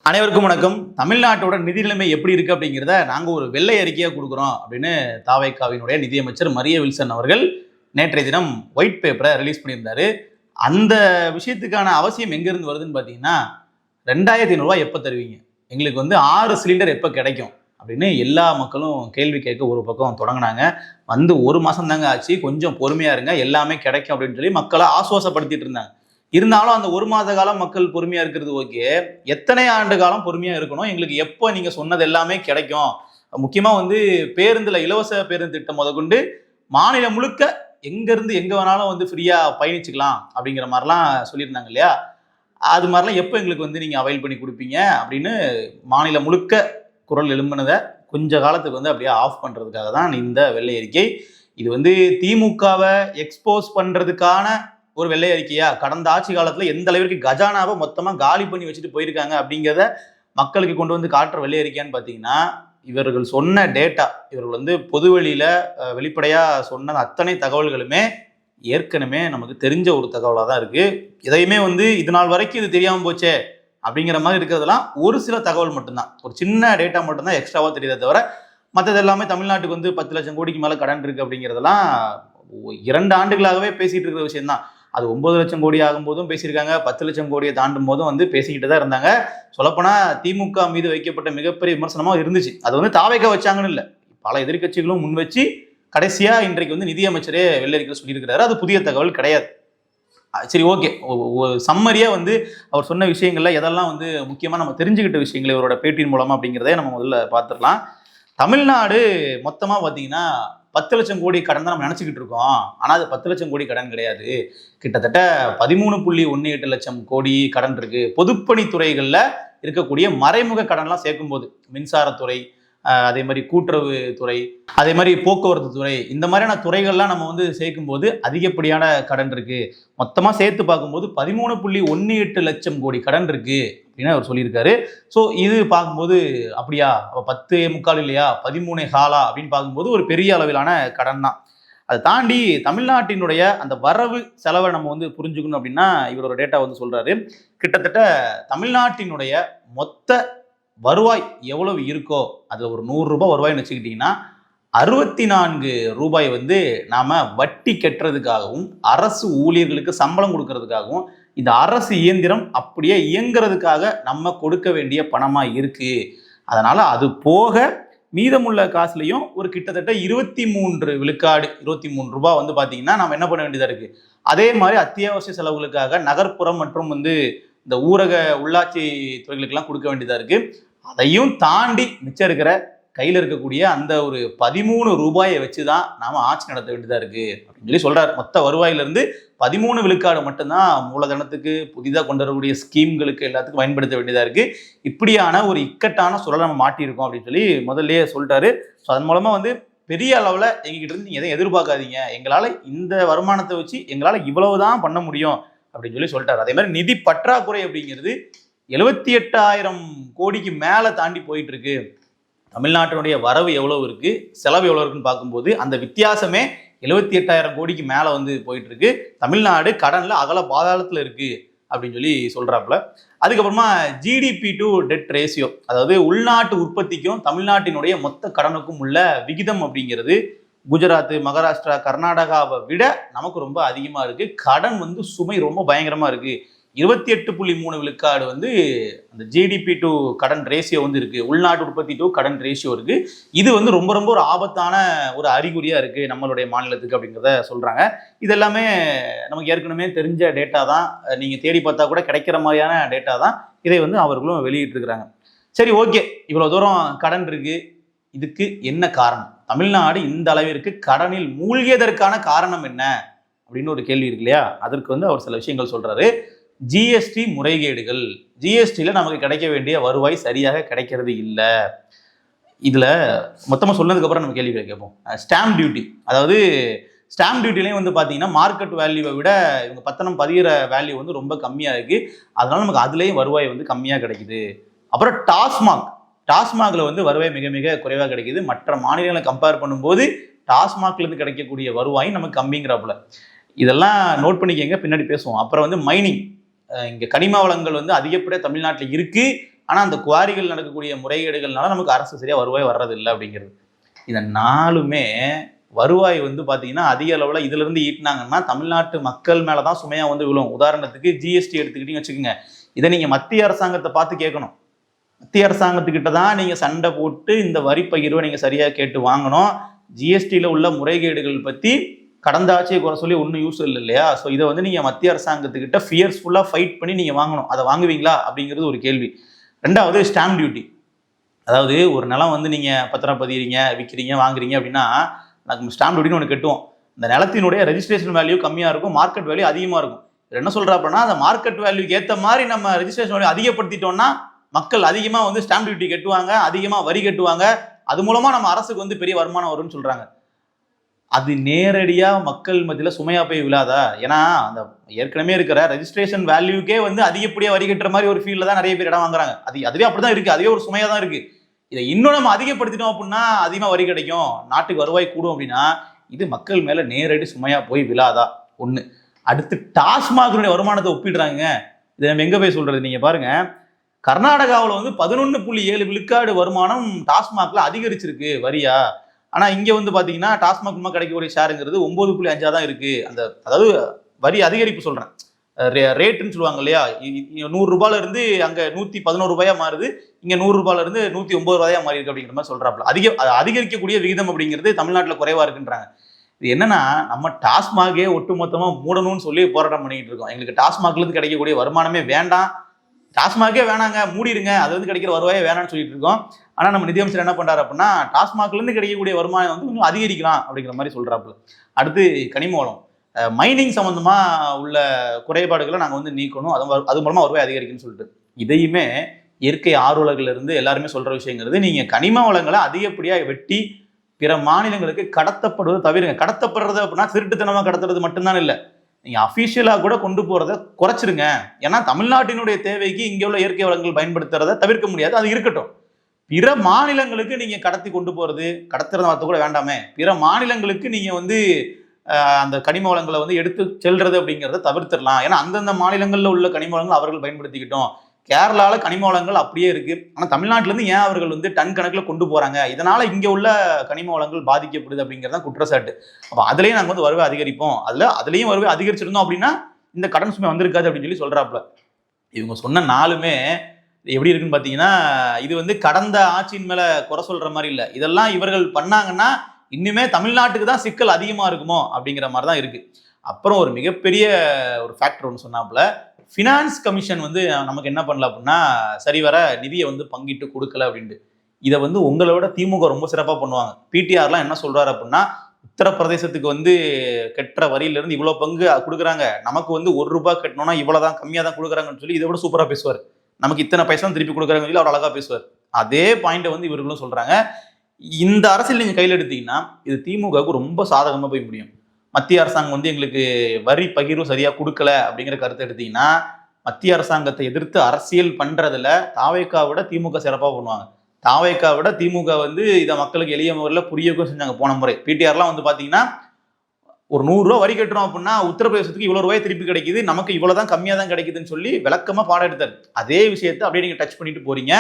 அனைவருக்கும் வணக்கம். தமிழ்நாட்டோட நிதி நிலைமை எப்படி இருக்கு அப்படிங்கிறத நாங்கள் ஒரு வெள்ளை அறிக்கையாக கொடுக்குறோம் அப்படின்னு தாவைக்காவினுடைய நிதியமைச்சர் மரிய வில்சன் அவர்கள் நேற்றைய தினம் ஒயிட் பேப்பரை ரிலீஸ் பண்ணியிருந்தாரு. அந்த விஷயத்துக்கான அவசியம் எங்கேருந்து வருதுன்னு பார்த்தீங்கன்னா, 2500 எப்போ தருவீங்க, எங்களுக்கு 6 சிலிண்டர் எப்போ கிடைக்கும் அப்படின்னு எல்லா மக்களும் கேள்வி கேட்க ஒரு பக்கம் தொடங்கினாங்க. ஒரு மாதம் தாங்க ஆச்சு, கொஞ்சம் பொறுமையாக இருங்க, எல்லாமே கிடைக்கும் அப்படின்னு சொல்லி மக்களை ஆசுவாசப்படுத்திட்டு இருந்தாங்க. இருந்தாலும் அந்த ஒரு மாத காலம் மக்கள் பொறுமையா இருக்கிறது ஓகே, எத்தனை ஆண்டு காலம் பொறுமையா இருக்கணும், எங்களுக்கு எப்போ நீங்க சொன்னது எல்லாமே கிடைக்கும், முக்கியமா பேருந்துல இலவச பேருந்து திட்டம் முதற்கொண்டு மாநிலம் முழுக்க எங்க இருந்து எங்க வேணாலும் ஃப்ரீயா பயணிச்சுக்கலாம் அப்படிங்கிற மாதிரிலாம் சொல்லியிருந்தாங்க இல்லையா. அது மாதிரிலாம் எப்போ எங்களுக்கு நீங்க அவைல் பண்ணி கொடுப்பீங்க அப்படின்னு மாநிலம் முழுக்க குரல் எழும்பினதை கொஞ்ச காலத்துக்கு அப்படியே ஆஃப் பண்றதுக்காக தான் இந்த வெள்ளை அறிக்கை. இது திமுகவை எக்ஸ்போஸ் பண்றதுக்கான ஒரு வெள்ளை அறிக்கையா, கடந்த ஆட்சி காலத்துல எந்த அளவிற்கு கஜானாவை மொத்தமா காலி பண்ணி வச்சுட்டு போயிருக்காங்க அப்படிங்கிறத மக்களுக்கு கொண்டு காட்டுற வெள்ளை அறிக்கையான்னு பாத்தீங்கன்னா, இவர்கள் சொன்ன டேட்டா, இவர்கள் பொதுவெளியில வெளிப்படையா சொன்ன அத்தனை தகவல்களுமே ஏற்கனவே நமக்கு தெரிஞ்ச ஒரு தகவலா தான் இருக்கு. இதையுமே இது நாள் வரைக்கும் இது தெரியாம போச்சே அப்படிங்கிற மாதிரி இருக்கிறதெல்லாம் ஒரு சில தகவல் மட்டும்தான், ஒரு சின்ன டேட்டா மட்டும்தான் எக்ஸ்ட்ராவா தெரியுதே தவிர, மற்றது எல்லாமே தமிழ்நாட்டுக்கு 10 லட்சம் கோடிக்கு மேல கடன் இருக்கு அப்படிங்கிறதெல்லாம் 2 ஆண்டுகளாகவே பேசிட்டு இருக்கிற விஷயம் தான். அது 9 லட்சம் கோடி ஆகும் போதும் பேசியிருக்காங்க, 10 லட்சம் கோடியை தாண்டும் போதும் பேசிக்கிட்டு தான் இருந்தாங்க. சொல்லப்போனா திமுக மீது வைக்கப்பட்ட மிகப்பெரிய விமர்சனமா இருந்துச்சு. அது தாவைக்க வச்சாங்கன்னு இல்லை, பல எதிர்கட்சிகளும் முன் வச்சு கடைசியா இன்றைக்கு நிதியமைச்சரே வெள்ளரிக்கை சொல்லியிருக்கிறாரு. அது புதிய தகவல் கிடையாது. சரி, ஓகே, சம்மரியா அவர் சொன்ன விஷயங்கள்ல எதெல்லாம் முக்கியமா நம்ம தெரிஞ்சுக்கிட்ட விஷயங்கள் இவரோட பேட்டியின் மூலமா அப்படிங்கிறதே நம்ம முதல்ல பார்த்துடலாம். தமிழ்நாடு மொத்தமா பார்த்தீங்கன்னா 10 லட்சம் கோடி கடன் தான் நம்ம நினைச்சுக்கிட்டு இருக்கோம். ஆனால் அது 10 லட்சம் கோடி கடன் கிடையாது, கிட்டத்தட்ட 13.18 லட்சம் கோடி கடன் இருக்கு. பொதுப்பணித்துறைகளில் இருக்கக்கூடிய மறைமுக கடன்லாம் சேர்க்கும்போது மின்சாரத்துறை, அதே மாதிரி கூட்டுறவு துறை, அதே மாதிரி போக்குவரத்து துறை, இந்த மாதிரியான துறைகள்லாம் நம்ம சேர்க்கும்போது அதிகப்படியான கடன் இருக்கு. மொத்தமாக சேர்த்து பார்க்கும்போது 13.18 லட்சம் கோடி கடன் இருக்கு அப்படின்னு அவர் சொல்லியிருக்காரு. ஸோ இது பார்க்கும்போது அப்படியா, 10.25 இல்லையா, 13.25 அப்படின்னு பார்க்கும்போது ஒரு பெரிய அளவிலான கடன் தான். அதை தாண்டி தமிழ்நாட்டினுடைய அந்த வரவு செலவை நம்ம புரிஞ்சுக்கணும் அப்படின்னா, இவரோட டேட்டா சொல்றாரு, கிட்டத்தட்ட தமிழ்நாட்டினுடைய மொத்த வருவாய் எவ்வளவு இருக்கோ அதுல ஒரு 100 ரூபாய் வருவாய்னு வச்சுக்கிட்டீங்கன்னா, 64 ரூபாய் நாம வட்டி கட்டுறதுக்காகவும் அரசு ஊழியர்களுக்கு சம்பளம் கொடுக்கறதுக்காகவும் இந்த அரசு இயந்திரம் அப்படியே இயங்குறதுக்காக நம்ம கொடுக்க வேண்டிய பணமா இருக்கு. அதனால அது போக மீதமுள்ள காசுலையும் ஒரு கிட்டத்தட்ட 23 விழுக்காடு, 23 ரூபாய் பாத்தீங்கன்னா நம்ம என்ன பண்ண வேண்டியதா இருக்கு. அதே மாதிரி அத்தியாவசிய செலவுகளுக்காக நகர்ப்புறம் மற்றும் இந்த ஊரக உள்ளாட்சி துறைகளுக்கெல்லாம் கொடுக்க வேண்டியதா இருக்கு. அதையும் தாண்டி மிச்சம் இருக்கிற கையில் இருக்கக்கூடிய அந்த ஒரு 13 ரூபாயை வச்சுதான் நாம ஆட்சி நடத்த வேண்டியதா இருக்கு அப்படின்னு சொல்லி சொல்றாரு. மொத்த வருவாயிலிருந்து 13 விழுக்காடு மட்டும்தான் மூலதனத்துக்கு புதிதாக கொண்டு வரக்கூடிய ஸ்கீம்களுக்கு எல்லாத்துக்கும் பயன்படுத்த வேண்டியதா இருக்கு. இப்படியான ஒரு இக்கட்டான சூழலை நம்ம மாட்டியிருக்கோம் அப்படின்னு சொல்லி முதல்லயே சொல்லிட்டாரு. ஸோ அதன் மூலமா பெரிய அளவில் எங்ககிட்ட இருந்து நீங்க எதையும் எதிர்பார்க்காதீங்க, எங்களால் இந்த வருமானத்தை வச்சு எங்களால் இவ்வளவுதான் பண்ண முடியும் அப்படின்னு சொல்லி சொல்லிட்டாரு. அதே மாதிரி நிதி பற்றாக்குறை அப்படிங்கிறது 78,000 கோடிக்கு மேலே தாண்டி போயிட்டு இருக்கு. தமிழ்நாட்டினுடைய வரவு எவ்வளவு இருக்கு, செலவு எவ்வளவு இருக்குன்னு பார்க்கும்போது அந்த வித்தியாசமே 78,000 கோடிக்கு மேலே போயிட்டு இருக்கு. தமிழ்நாடு கடன்ல அகல பாதாளத்தில் இருக்கு அப்படின்னு சொல்லி சொல்றாப்புல. அதுக்கப்புறமா ஜிடிபி டு டெட் ரேஷியோ, அதாவது உள்நாட்டு உற்பத்திக்கும் தமிழ்நாட்டினுடைய மொத்த கடனுக்கும் உள்ள விகிதம் அப்படிங்கிறது குஜராத், மகாராஷ்டிரா, கர்நாடகாவை விட நமக்கு ரொம்ப அதிகமா இருக்கு. கடன் சுமை ரொம்ப பயங்கரமா இருக்கு. 28.3 விழுக்காடு அந்த ஜிடிபி டு கடன் ரேஷியோ இருக்கு, உள்நாட்டு உற்பத்தி டு கடன் ரேஷியோ இருக்கு. இது ரொம்ப ரொம்ப ஒரு ஆபத்தான ஒரு அறிகுறியா இருக்கு நம்மளுடைய மாநிலத்துக்கு அப்படிங்கிறத சொல்றாங்க. இது எல்லாமே நமக்கு ஏற்கனவே தெரிஞ்ச டேட்டா தான், நீங்க தேடி பார்த்தா கூட கிடைக்கிற மாதிரியான டேட்டா தான். இதை அவர்களும் வெளியிட்டு இருக்கிறாங்க. சரி, ஓகே, இவ்வளவு தூரம் கடன் இருக்கு, இதுக்கு என்ன காரணம், தமிழ்நாடு இந்த அளவிற்கு கடனில் மூழ்கியதற்கான காரணம் என்ன அப்படின்னு ஒரு கேள்வி இருக்கு இல்லையா. அதற்கு அவர் சில விஷயங்கள் சொல்றாரு. ஜிஎஸ்டி முறைகேடுகள், ஜிஎஸ்டியில் நமக்கு கிடைக்க வேண்டிய வருவாய் சரியாக கிடைக்கிறது இல்லை. இதில் மொத்தமாக சொன்னதுக்கப்புறம் நம்ம கேள்வி கேட்போம். ஸ்டாம்ப் டியூட்டி, அதாவது ஸ்டாம்ப் டியூட்டிலையும் பார்த்தீங்கன்னா மார்க்கெட் வேல்யூவை விட இவங்க பத்திரம் பதிகிற வேல்யூ ரொம்ப கம்மியாக இருக்குது. அதனால நமக்கு அதுலேயும் வருவாய் கம்மியாக கிடைக்குது. அப்புறம் டாஸ்மாகில் வருவாய் மிக மிக குறைவாக கிடைக்குது. மற்ற மாநிலங்களை கம்பேர் பண்ணும்போது டாஸ்மாக்லேருந்து கிடைக்கக்கூடிய வருவாய் நமக்கு கம்மிங்கிறாப்புல. இதெல்லாம் நோட் பண்ணிக்கங்க, பின்னாடி பேசுவோம். அப்புறம் மைனிங், இங்கே கனிம வளங்கள் அதிகப்படியாக தமிழ்நாட்டில் இருக்கு, ஆனால் அந்த குவாரிகள் நடக்கக்கூடிய முறைகேடுகள்னால நமக்கு அரசு சரியாக வருவாய் வர்றது இல்லை அப்படிங்கிறது. இதை நாலுமே வருவாய் வந்து பார்த்தீங்கன்னா அதிக அளவில் இதுல இருந்து ஈட்டினாங்கன்னா தமிழ்நாட்டு மக்கள் மேலே தான் சுமையாக வந்து விழும். உதாரணத்துக்கு ஜிஎஸ்டி எடுத்துக்கிட்டீங்கன்னு வச்சுக்கோங்க. இதை நீங்கள் மத்திய அரசாங்கத்தை பார்த்து கேட்கணும். மத்திய அரசாங்கத்துக்கிட்ட தான் நீங்கள் சண்டை போட்டு இந்த வரி பகிர்வை நீங்கள் சரியாக கேட்டு வாங்கணும். ஜிஎஸ்டியில் உள்ள முறைகேடுகள் பற்றி கடந்த ஆட்சியை குறை சொல்லி ஒன்றும் யூஸ் இல்லை இல்லையா? ஸோ இதை வந்து நீங்கள் மத்திய அரசாங்கத்துக்கிட்ட ஃபியர்ஸ்ஃபுல்லாக ஃபைட் பண்ணி நீங்கள் வாங்கணும். அதை வாங்குவீங்களா அப்படிங்கிறது ஒரு கேள்வி. ரெண்டாவது ஸ்டாம்ப் டியூட்டி. அதாவது ஒரு நிலம் வந்து நீங்கள் பத்திரப்பதிகிறீங்க, விற்கிறீங்க, வாங்குறீங்க அப்படின்னா நமக்கு ஸ்டாம்ப் டியூட்டின்னு ஒன்று கட்டுவோம். இந்த நிலத்தினுடைய ரெஜிஸ்ட்ரேஷன் வேல்யூ கம்மியாக இருக்கும், மார்க்கெட் வேல்யூ அதிகமாக இருக்கும். என்ன சொல்கிறாப்பன்னா அந்த மார்க்கெட் வேல்யூக்கு ஏற்ற மாதிரி நம்ம ரெஜிஸ்ட்ரேஷன் வேல்யூ அதிகப்படுத்திட்டோம்னா மக்கள் அதிகமாக வந்து ஸ்டாம்ப் டியூட்டி கட்டுவாங்க, அதிகமாக வரி கட்டுவாங்க. அது மூலமாக நம்ம அரசுக்கு வந்து பெரிய வருமானம் வரும்னு சொல்கிறாங்க. அது நேரடியாக மக்கள் மத்தியில் சுமையாக போய் விழாதா? ஏன்னா அந்த ஏற்கனவே இருக்கிற ரெஜிஸ்ட்ரேஷன் வேல்யூக்கே வந்து அதிகப்படியாக வரி கட்டுற மாதிரி ஒரு ஃபீல்டில் தான் நிறைய பேர் இடம் வாங்குறாங்க. அதுவே அப்படி தான் இருக்குது. அதுவே ஒரு சுமையாக தான் இருக்குது. இதை இன்னும் நம்ம அதிகப்படுத்திட்டோம் அப்படின்னா அதிகமாக வரி கிடைக்கும், நாட்டுக்கு வருவாய் கூடும் அப்படின்னா இது மக்கள் மேலே நேரடி சுமையாக போய் விழாதா? ஒன்று. அடுத்து டாஸ்மாகினுடைய வருமானத்தை ஒப்பிடுறாங்க. இதை நம்ம எங்கே போய் சொல்கிறது? நீங்கள் பாருங்கள், கர்நாடகாவில் வந்து 11.7 விழுக்காடு வருமானம் டாஸ்மாகில் அதிகரிச்சிருக்கு வரியா. ஆனால் இங்கே வந்து பார்த்தீங்கன்னா டாஸ்மாக் கிடைக்கக்கூடிய ஷேருங்கிறது 9.5 தான் இருக்குது. அதாவது வரி அதிகரிப்பு சொல்கிறேன், ரேட்டுன்னு சொல்லுவாங்க இல்லையா? 100 ரூபாயில இருந்து அங்கே 111 ரூபாயா மாறுது, இங்கே 100 ரூபாயில இருந்து 109 ரூபாயா மாறி இருக்கு அப்படிங்கிற மாதிரி சொல்றாப்புல. அதிகரிக்கக்கூடிய விகிதம் அப்படிங்கிறது தமிழ்நாட்டில் குறைவா இருக்குன்றாங்க. இது என்னன்னா நம்ம டாஸ்மாகே ஒட்டுமொத்தமாக மூடணும்னு சொல்லி போராட்டம் பண்ணிட்டு இருக்கோம். எங்களுக்கு டாஸ்மாக்ல இருந்து கிடைக்கக்கூடிய வருமானமே வேண்டாம், டாஸ்மாகே வேணாங்க, மூடிடுங்க, அது வந்து கிடைக்கிற வருவாயே வேணாம்னு சொல்லிட்டு இருக்கோம். ஆனால் நம்ம நிதியமைச்சர் என்ன பண்றாரு அப்படின்னா டாஸ்மாக்ல இருந்து கிடைக்கக்கூடிய வருமானம் வந்து இன்னும் அதிகரிக்கலாம் அப்படிங்கிற மாதிரி சொல்றாப்புல. அடுத்து கனிம வளம், மைனிங் சம்பந்தமா உள்ள குறைபாடுகளை நாங்கள் வந்து நீக்கணும், அது மூலமா வருவாய் அதிகரிக்குன்னு சொல்லிட்டு இதையுமே இயற்கை ஆர்வலர்கள் இருந்து எல்லாருமே சொல்ற விஷயங்கிறது, நீங்க கனிம வளங்களை அதிகப்படியாக வெட்டி பிற மாநிலங்களுக்கு கடத்தப்படுவதை தவிருங்க. கடத்தப்படுறது அப்படின்னா திருட்டுத்தனமா கடத்துறது மட்டும்தான் இல்லை, நீங்க அபிஷியலா கூட கொண்டு போறதை குறைச்சிருங்க. ஏன்னா தமிழ்நாட்டினுடைய தேவைக்கு இங்கே உள்ள இயற்கை வளங்கள் பயன்படுத்துறதை தவிர்க்க முடியாது, அது இருக்கட்டும். பிற மாநிலங்களுக்கு நீங்க கடத்தி கொண்டு போறது, கடத்துறத வார்த்தை கூட வேண்டாமே, பிற மாநிலங்களுக்கு நீங்க வந்து அந்த கனிம வளங்களை வந்து எடுத்து செல்றது அப்படிங்கிறத தவிர்த்திடலாம். ஏன்னா அந்தந்த மாநிலங்களில் உள்ள கனிம வளங்கள் அவர்கள் பயன்படுத்திக்கிட்டோம். கேரளாவில் கனிம வளங்கள் அப்படியே இருக்கு, ஆனால் தமிழ்நாட்டிலேருந்து ஏன் அவர்கள் வந்து டன் கணக்கில் கொண்டு போறாங்க, இதனால இங்கே உள்ள கனிம வளங்கள் பாதிக்கப்படுது அப்படிங்கிறதான் குற்றச்சாட்டு. அப்போ அதுலேயும் நாங்கள் வந்து வருவாய் அதிகரிப்போம், அதுலேயும் வருவாய் அதிகரிச்சிருந்தோம் அப்படின்னா இந்த கடன் சுமை வந்திருக்காது அப்படின்னு சொல்லி சொல்றாப்புல. இவங்க சொன்ன நாளுமே எப்படி இருக்குன்னு பார்த்தீங்கன்னா இது வந்து கடந்த ஆட்சியின் மேல குறை சொல்ற மாதிரி இல்லை, இதெல்லாம் இவர்கள் பண்ணாங்கன்னா இன்னுமே தமிழ்நாட்டுக்கு தான் சிக்கல் அதிகமா இருக்குமோ அப்படிங்கிற மாதிரி தான் இருக்கு. அப்புறம் ஒரு மிகப்பெரிய ஒரு ஃபேக்டர் ஒன்று சொன்னாப்புல, ஃபினான்ஸ் கமிஷன் வந்து நமக்கு என்ன பண்ணல அப்படின்னா சரிவர நிதியை வந்து பங்கிட்டு கொடுக்கல அப்படின்ட்டு. இதை வந்து உங்களோட திமுக ரொம்ப சிறப்பாக பண்ணுவாங்க. பிடிஆர்லாம் என்ன சொல்றாரு அப்படின்னா உத்தரப்பிரதேசத்துக்கு வந்து கட்டுற வரியிலிருந்து இவ்வளோ பங்கு கொடுக்குறாங்க, நமக்கு வந்து 1 ரூபாய் கட்டணும்னா இவ்வளோதான் கம்மியாக தான் கொடுக்குறாங்கன்னு சொல்லி இதை விட சூப்பராக பேசுவார். நமக்கு இத்தனை பைசா திருப்பி கொடுக்குறாங்கன்னு சொல்லி அவர் அழகாக பேசுவார். அதே பாயிண்ட்டை வந்து இவர்களும் சொல்றாங்க. இந்த அரசியல் நீங்க கையில் எடுத்தீங்கன்னா இது திமுகவுக்கு ரொம்ப சாதகமா போய் முடியும். மத்திய அரசாங்கம் வந்து எங்களுக்கு வரி பகிர்வு சரியா கொடுக்கல அப்படிங்கிற கருத்தை எடுத்தீங்கன்னா மத்திய அரசாங்கத்தை எதிர்த்து அரசியல் பண்றதுல தாவேக்கா விட திமுக சிறப்பாக பண்ணுவாங்க. தாவேக்கா விட திமுக வந்து இதை மக்களுக்கு எளிய முறையில் புரியவும் செஞ்சாங்க. போன முறை பிடிஆர்லாம் வந்து பாத்தீங்கன்னா ஒரு 100 ரூபா வரி கட்டுறோம் அப்படின்னா உத்தரப்பிரதேசத்துக்கு இவ்வளவு ரூபாய் திருப்பி கிடைக்குது, நமக்கு இவ்வளவுதான் கம்மியா தான் கிடைக்குதுன்னு சொல்லி விளக்கமா பாடம் எடுத்தார். அதே விஷயத்தை அப்படியே நீங்க டச் பண்ணிட்டு போறீங்க.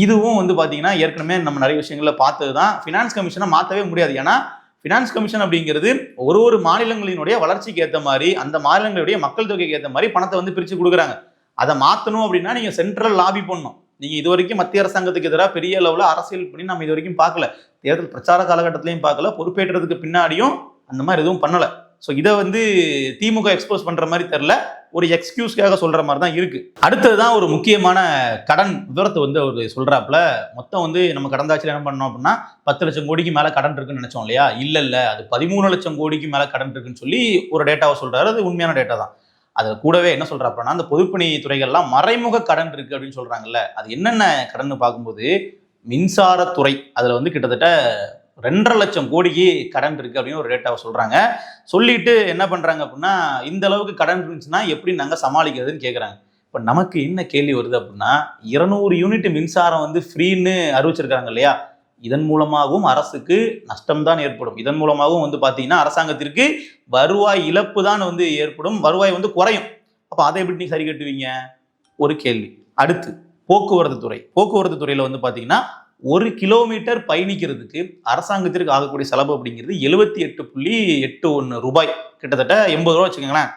இதுவும் வந்து பாத்தீங்கன்னா ஏற்கனவே நம்ம நிறைய விஷயங்கள்ல பார்த்ததுதான். ஃபினான்ஸ் கமிஷனை மாற்றவே முடியாது. ஏன்னா ஃபினான்ஸ் கமிஷன் அப்படிங்கிறது ஒரு மாநிலங்களினுடைய வளர்ச்சிக்கு ஏற்ற மாதிரி அந்த மாநிலங்களுடைய மக்கள் தொகைக்கு ஏற்ற மாதிரி பணத்தை வந்து பிரிச்சு கொடுக்குறாங்க. அதை மாற்றணும் அப்படின்னா நீங்க சென்ட்ரல் லாபி பண்ணணும். நீங்க இது வரைக்கும் மத்திய அரசாங்கத்துக்கு எதிராக பெரிய அளவில் அரசியல் பண்ணி நம்ம இது வரைக்கும் பார்க்கல, தேர்தல் பிரச்சார காலகட்டத்திலையும் பார்க்கல, பொறுப்பேற்றதுக்கு பின்னாடியும் அந்த மாதிரி எதுவும் பண்ணல. ஸோ இதை வந்து திமுக எக்ஸ்போஸ் பண்ற மாதிரி தெரியல, ஒரு எக்ஸ்கியூஸ்க்காக சொல்ற மாதிரி தான் இருக்கு. அடுத்ததுதான் ஒரு முக்கியமான கடன் விவரத்தை வந்து அவர் சொல்றாப்புல. மொத்தம் வந்து நம்ம கடந்த ஆட்சியில் என்ன பண்ணோம் அப்படின்னா 10 லட்சம் கோடிக்கு மேல கடன் இருக்குன்னு நினைச்சோம் இல்லையா? இல்ல அது 13 லட்சம் கோடிக்கு மேல கடன் இருக்குன்னு சொல்லி ஒரு டேட்டாவை சொல்றாரு. அது உண்மையான டேட்டா தான். அதுல கூடவே என்ன சொல்றாப்புனா அந்த பொதுப்பணி துறைகள்லாம் மறைமுக கடன் இருக்கு அப்படின்னு சொல்றாங்கல்ல, அது என்னென்ன கடன் பார்க்கும்போது மின்சாரத்துறை அதுல வந்து கிட்டத்தட்ட 2.5 லட்சம் கோடிக்கு கடன் இருக்கு அப்படின்னு ஒரு டேட்டாவை சொல்றாங்க. சொல்லிட்டு என்ன பண்றாங்க அப்படின்னா இந்த அளவுக்கு கடன் இருந்துச்சுன்னா எப்படி நாங்க சமாளிக்கிறதுன்னு கேட்கறாங்க. இப்ப நமக்கு என்ன கேள்வி வருது அப்படின்னா 200 யூனிட் மின்சாரம் வந்து ஃப்ரீன்னு அறிவிச்சிருக்காங்க இல்லையா? இதன் மூலமாகவும் அரசுக்கு நஷ்டம் தான் ஏற்படும். இதன் மூலமாகவும் வந்து பாத்தீங்கன்னா அரசாங்கத்திற்கு வருவாய் இழப்பு தான் வந்து ஏற்படும், வருவாய் வந்து குறையும். அப்ப அதை எப்படி நீ சரி கட்டுவீங்க? ஒரு கேள்வி. அடுத்து போக்குவரத்து துறையில வந்து பாத்தீங்கன்னா 1 கிலோமீட்டர் பயணிக்கிறதுக்கு அரசாங்கத்திற்கு ஆகக்கூடிய செலவு அப்படிங்கிறது 78.81 ரூபாய், கிட்டத்தட்ட 80 ரூபாய் வச்சுக்கோங்களேன்.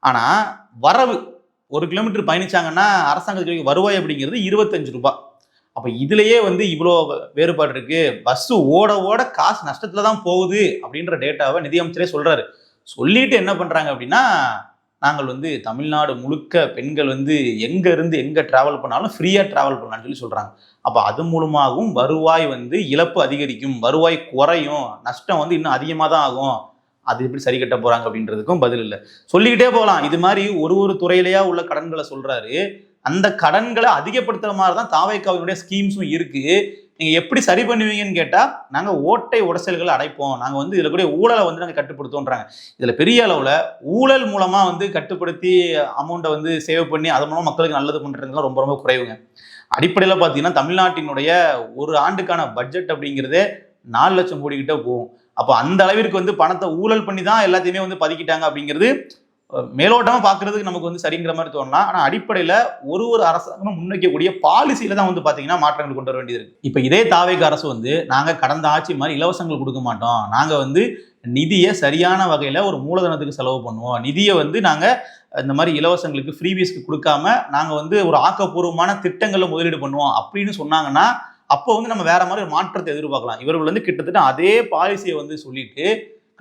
ஆனா வரவு 1 கிலோமீட்டர் பயணிச்சாங்கன்னா அரசாங்கத்துக்கு வருவாய் அப்படிங்கிறது 25 ரூபாய். அப்ப இதுலயே வந்து இவ்வளோ வேறுபாடு இருக்கு. பஸ் ஓட ஓட காசு நஷ்டத்துல தான் போகுது அப்படின்ற டேட்டாவை நிதியமைச்சரே சொல்றாரு. சொல்லிட்டு என்ன பண்றாங்க அப்படின்னா, நாங்கள் வந்து தமிழ்நாடு முழுக்க பெண்கள் வந்து எங்க இருந்து எங்க டிராவல் பண்ணாலும் ஃப்ரீயா டிராவல் பண்ணலாம்னு சொல்லி சொல்றாங்க. அப்ப அது மூலமாகவும் வருவாய் வந்து இழப்பு அதிகரிக்கும், வருவாய் குறையும், நஷ்டம் வந்து இன்னும் அதிகமா தான் ஆகும். அது எப்படி சரி கட்ட போறாங்க அப்படின்றதுக்கும் பதில் இல்லை. சொல்லிக்கிட்டே போகலாம். இது மாதிரி ஒரு துறையிலேயா உள்ள கடன்களை சொல்றாரு. அந்த கடன்களை அதிகப்படுத்துற மாதிரி தான் தாவேக்காவினுடைய ஸ்கீம்ஸும் இருக்கு. நீங்க எப்படி சரி பண்ணுவீங்கன்னு கேட்டா, நாங்க ஓட்டை உடசல்களை அடைப்போம், நாங்க வந்து இதுல கூட ஊழலை வந்து நாங்க கட்டுப்படுத்துவோம்ன்றாங்க. இதுல பெரிய அளவுல ஊழல் மூலமா வந்து கட்டுப்படுத்தி அமௌண்ட்டை வந்து சேவ் பண்ணி அதன் மூலம் மக்களுக்கு நல்லது பண்றதுலாம் ரொம்ப ரொம்ப குறைவுங்க. அடிப்படையில பாத்தீங்கன்னா தமிழ்நாட்டினுடைய ஒரு ஆண்டுக்கான பட்ஜெட் அப்படிங்கிறதே 4 லட்சம் கோடி கிட்ட போகும். அப்போ அந்த அளவிற்கு வந்து பணத்தை ஊழல் பண்ணி தான் எல்லாத்தையுமே வந்து பதுக்கிட்டாங்க அப்படிங்கிறது மேலோட்டமா பாக்குறதுக்கு நமக்கு வந்து சரிங்கிற மாதிரி தோணலாம். ஆனா அடிப்படையில ஒரு அரசாங்கம் முன்வைக்கக்கூடிய பாலிசியில தான் வந்து பாத்தீங்கன்னா மாற்றங்கள் கொண்டு வர வேண்டியது இருக்கு. இப்ப இதே தாவேக அரசு வந்து நாங்க கடந்த ஆட்சி மாதிரி இலவசங்கள் கொடுக்க மாட்டோம், நாங்க வந்து நிதியை சரியான வகையில ஒரு மூலதனத்துக்கு செலவு பண்ணுவோம், நிதியை வந்து நாங்க இந்த மாதிரி இலவசங்களுக்கு ஃப்ரீபீஸ்க்கு கொடுக்காம நாங்க வந்து ஒரு ஆக்கப்பூர்வமான திட்டங்கள்ல முதலீடு பண்ணுவோம் அப்படின்னு சொன்னாங்கன்னா அப்போ வந்து நம்ம வேற மாதிரி ஒரு மாற்றத்தை எதிர்பார்க்கலாம். இவர்கள் வந்து கிட்டத்தட்ட அதே பாலிசியை வந்து சொல்லிட்டு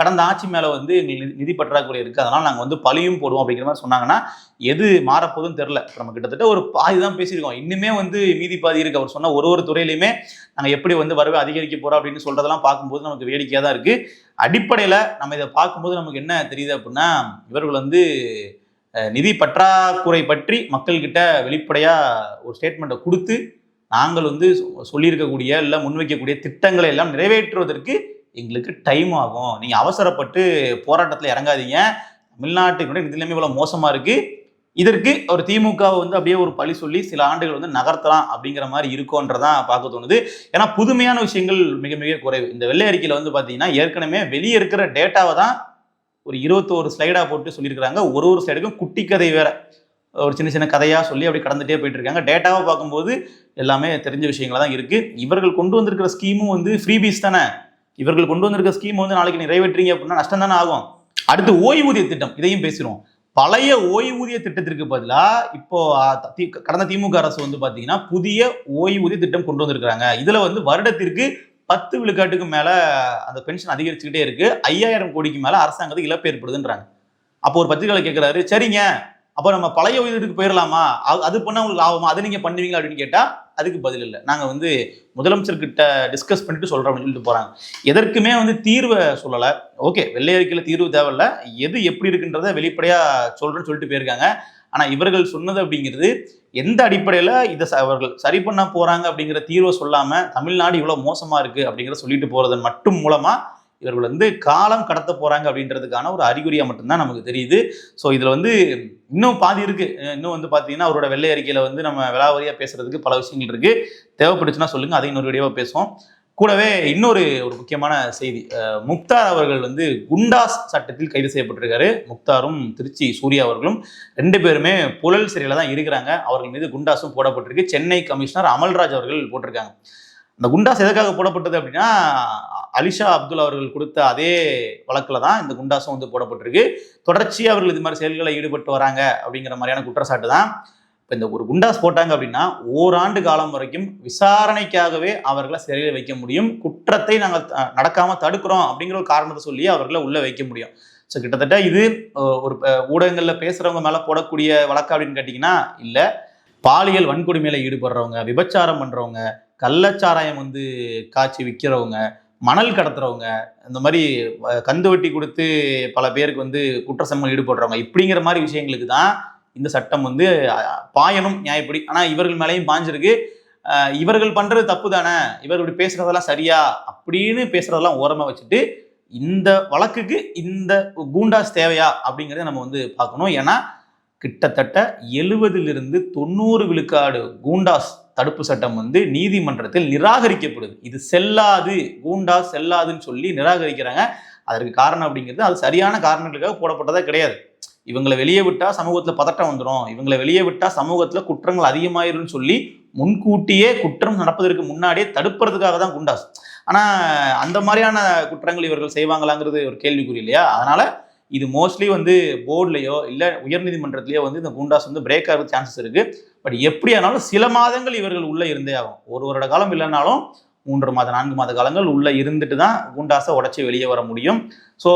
கடந்த ஆட்சி மேல வந்து எங்களுக்கு நிதி பற்றாக்குறை இருக்கு, அதனால நாங்க வந்து பழியும் போடுவோம் அப்படிங்கிற மாதிரி சொன்னாங்கன்னா எது மாறப்போதுன்னு தெரியல. நம்ம கிட்டத்தட்ட ஒரு பாதி தான் பேசியிருக்கோம், இன்னுமே வந்து மீதி பாதி இருக்கு. அவர் சொன்ன ஒரு துறையிலுமே நாங்க எப்படி வந்து வரவே அதிகரிக்க போறோம் அப்படின்னு சொல்றதெல்லாம் பார்க்கும்போது நமக்கு வேடிக்கையா தான் இருக்கு. அடிப்படையில நம்ம இதை பார்க்கும்போது நமக்கு என்ன தெரியுது அப்படின்னா, இவர்கள் வந்து நிதி பற்றாக்குறை பற்றி மக்கள்கிட்ட வெளிப்படையா ஒரு ஸ்டேட்மெண்ட்டை கொடுத்து நாங்கள் வந்து சொல்லியிருக்கக்கூடிய இல்லை முன்வைக்கக்கூடிய திட்டங்களை எல்லாம் நிறைவேற்றுவதற்கு எங்களுக்கு டைம் ஆகும், நீங்க அவசரப்பட்டு போராட்டத்தில் இறங்காதீங்க, தமிழ்நாட்டினுடைய நிதி நிலைமை இவ்வளவு மோசமா இருக்கு, இதற்கு ஒரு திமுகவை வந்து அப்படியே ஒரு பழி சொல்லி சில ஆண்டுகள் வந்து நகர்த்தலாம் அப்படிங்கிற மாதிரி இருக்கும்ன்றதான் பார்க்க தோணுது. ஏன்னா புதுமையான விஷயங்கள் மிக மிக குறைவு. இந்த வெள்ளை அறிக்கையில வந்து பாத்தீங்கன்னா ஏற்கனவே வெளியே இருக்கிற டேட்டாவை தான் ஒரு 21 ஸ்லைடா போட்டு சொல்லியிருக்கிறாங்க. ஒரு ஸ்லைடுக்கும் குட்டி கதை வேற, ஒரு சின்ன சின்ன கதையா சொல்லி அப்படி கடந்துட்டே போயிட்டு இருக்காங்க. டேட்டாவை பார்க்கும்போது எல்லாமே தெரிஞ்ச விஷயங்களா தான் இருக்கு. இவர்கள் கொண்டு வந்திருக்கிற ஸ்கீமும் வந்து ஃப்ரீபீஸ் தானே. இவர்கள் கொண்டு வந்திருக்க ஸ்கீம் வந்து நாளைக்கு நிறைவேற்றீங்க அப்படின்னா நஷ்டம் தானே ஆகும். அடுத்து ஓய்வூதிய திட்டம், இதையும் பேசிடுவோம். பழைய ஓய்வூதிய திட்டத்திற்கு பதிலா இப்போ கடந்த திமுக அரசு வந்து பாத்தீங்கன்னா புதிய ஓய்வூதிய திட்டம் கொண்டு வந்திருக்காங்க. இதுல வந்து வருடத்திற்கு 10 விழுக்காட்டுக்கு மேல அந்த பென்ஷன் அதிகரிச்சுக்கிட்டே இருக்கு, 5000 கோடிக்கு மேல அரசாங்கத்துக்கு இழப்பு ஏற்படுதுன்றாங்க. அப்போ ஒரு பத்திரிகையாளர் கேட்கிறாரு, சரிங்க அப்போ நம்ம பழைய ஓய்வூதியத்துக்கு போயிடலாமா, அது பண்ணா உங்களுக்கு லாபமா, அதை நீங்க பண்ணுவீங்களா அப்படின்னு கேட்டா அதுக்கு பதில் இல்லை. நாங்க வந்து முதலமைச்சர்கிட்ட டிஸ்கஸ் பண்ணிட்டு சொல்றோம் அப்படின்னு சொல்லிட்டு போறாங்க. எதற்குமே வந்து தீர்வை சொல்லலை. ஓகே, வெள்ளை அறிக்கையில தீர்வு தேவையில்ல, எது எப்படி இருக்குன்றத வெளிப்படையா சொல்றேன்னு சொல்லிட்டு போயிருக்காங்க. ஆனா இவர்கள் சொன்னது அப்படிங்கிறது எந்த அடிப்படையில இதை அவர்கள் சரி பண்ண போறாங்க அப்படிங்கிற தீர்வை சொல்லாம தமிழ்நாடு இவ்வளவு மோசமா இருக்கு அப்படிங்கிறத சொல்லிட்டு போறதன் மட்டும் மூலமா இவர்கள் வந்து காலம் கடத்த போறாங்க அப்படின்றதுக்கான ஒரு அறிகுறியா மட்டும்தான் நமக்கு தெரியுது. ஸோ இதுல வந்து இன்னும் பாதி இருக்கு. இன்னும் வந்து பாத்தீங்கன்னா அவரோட வெள்ளை அறிக்கையில வந்து நம்ம விலாவரியா பேசுறதுக்கு பல விஷயங்கள் இருக்கு. தேவைப்பட்டுச்சுன்னா சொல்லுங்க, அதை இன்னொரு வீடியோவா பேசுவோம். கூடவே இன்னொரு முக்கியமான செய்தி, முக்தார் அவர்கள் வந்து குண்டாஸ் சட்டத்தில் கைது செய்யப்பட்டிருக்காரு. முக்தாரும் திருச்சி சூர்யா அவர்களும் 2 பேருமே புழல் சிறையில தான் இருக்கிறாங்க. அவர்கள் மீது குண்டாஸும் போடப்பட்டிருக்கு. சென்னை கமிஷனர் அமல்ராஜ் அவர்கள் போட்டிருக்காங்க. அந்த குண்டாஸ் எதுக்காக போடப்பட்டது அப்படின்னா, அலிஷா அப்துல் அவர்கள் கொடுத்த அதே வழக்குல தான் இந்த குண்டாஸும் வந்து போடப்பட்டிருக்கு. தொடர்ச்சியாக அவர்கள் இது மாதிரி செயல்களை ஈடுபட்டு வராங்க அப்படிங்கிற மாதிரியான குற்றச்சாட்டு தான். இப்போ இந்த ஒரு குண்டாஸ் போட்டாங்க அப்படின்னா ஓராண்டு காலம் வரைக்கும் விசாரணைக்காகவே அவர்களை சிறையில் வைக்க முடியும். குற்றத்தை நாங்கள் நடக்காம தடுக்கிறோம் அப்படிங்கிற ஒரு காரணத்தை சொல்லி அவர்களை உள்ள வைக்க முடியும். ஸோ கிட்டத்தட்ட இது ஒரு ஊடகங்களில் பேசுறவங்க மேல போடக்கூடிய வழக்கு அப்படின்னு கேட்டிங்கன்னா இல்லை. பாலியல் வன்கொடுமையில ஈடுபடுறவங்க, விபச்சாரம் பண்றவங்க, கள்ளச்சாராயம் வந்து காய்ச்சி விற்கிறவங்க, மணல் கடத்துறவங்க, இந்த மாதிரி கந்து வட்டி கொடுத்து பல பேருக்கு வந்து குற்றச்சம்பளம் ஈடுபடுறவங்க, இப்படிங்கிற மாதிரி விஷயங்களுக்கு தான் இந்த சட்டம் வந்து பாயணும் நியாயப்படி. ஆனா இவர்கள் மேலேயும் பாஞ்சிருக்கு. இவர்கள் பண்றது தப்பு தானே, இவர்கள் பேசுறதெல்லாம் சரியா அப்படின்னு பேசுறதெல்லாம் ஓரமா வச்சுட்டு இந்த வழக்குக்கு இந்த கூண்டாஸ் தேவையா அப்படிங்கிறத நம்ம வந்து பார்க்கணும். ஏன்னா கிட்டத்தட்ட 70 to 90 விழுக்காடு கூண்டாஸ் தடுப்பு சட்டம் வந்து நீதிமன்றத்தில் நிராகரிக்கப்படுது. இது செல்லாது, கூண்டாஸ் செல்லாதுன்னு சொல்லி நிராகரிக்கிறாங்க. அதற்கு காரணம் அப்படிங்கிறது அது சரியான காரணங்களுக்காக போடப்பட்டதா கிடையாது. இவங்களை வெளியே விட்டா சமூகத்துல பதட்டம் வந்துடும், இவங்களை வெளியே விட்டா சமூகத்துல குற்றங்கள் அதிகமாயிரும்னு சொல்லி முன்கூட்டியே குற்றம் நடப்பதற்கு முன்னாடியே தடுப்பதற்காக தான் குண்டாஸ். ஆனா அந்த மாதிரியான குற்றங்கள் இவர்கள் செய்வாங்களாங்கிறது ஒரு கேள்விக்குறி இல்லையா? அதனால இது மோஸ்ட்லி வந்து போர்ட்லயோ இல்ல உயர்நீதிமன்றத்திலேயோ வந்து இந்த குண்டாஸ் வந்து பிரேக் ஆகிறது சான்சஸ் இருக்கு. பட் எப்படி ஆனாலும் சில மாதங்கள் இவர்கள் உள்ள இருந்தே ஆகும். ஒரு வருட காலம் இல்லைனாலும் 3 மாத 4 மாத காலங்கள் உள்ள இருந்துட்டு தான் குண்டாஸை உடைச்சி வெளியே வர முடியும். ஸோ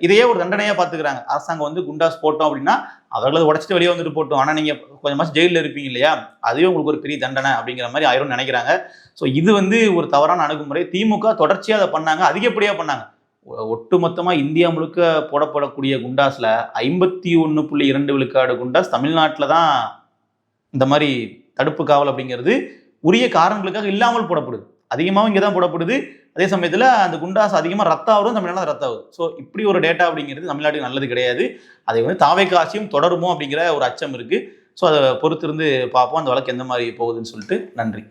இதையே ஒரு தண்டனையா பார்த்துக்கிறாங்க. அரசாங்கம் வந்து குண்டாஸ் போட்டோம் அப்படின்னா அவர்களை உடைச்சிட்டு வெளியே வந்துட்டு போட்டோம், ஆனால் நீங்க கொஞ்சம் மாசம் ஜெயிலில் இருப்பீங்க இல்லையா, அதுவே உங்களுக்கு ஒரு பெரிய தண்டனை அப்படிங்கிற மாதிரி ஆயிரும் நினைக்கிறாங்க. ஸோ இது வந்து ஒரு தவறான அணுகுமுறை. திமுக தொடர்ச்சியாக அதை பண்ணாங்க, அதிகப்படியாக பண்ணாங்க. ஒட்டுமொத்தமா இந்தியா முழுக்க போடப்படக்கூடிய குண்டாஸ்ல 51.2 விழுக்காடு குண்டாஸ் தமிழ்நாட்டில் தான் இந்த மாதிரி தடுப்பு காவல் அப்படிங்கிறது உரிய காரணங்களுக்காக இல்லாமல் போடப்படுது. அதிகமாகவும் இங்கே தான் போடப்படுது. அதே சமயத்தில் அந்த குண்டாஸ் அதிகமாக ரத்தாவதும் தமிழ்நாடு ரத்தாகுது. ஸோ இப்படி ஒரு டேட்டா அப்படிங்கிறது தமிழ்நாட்டுக்கு நல்லது கிடையாது. அதை வந்து தாவேக்கா ஆட்சியும் தொடருமோ அப்படிங்கிற ஒரு அச்சம் இருக்கு. ஸோ அதை பொறுத்திருந்து பார்ப்போம் அந்த வழக்கு எந்த மாதிரி போகுதுன்னு சொல்லிட்டு. நன்றி.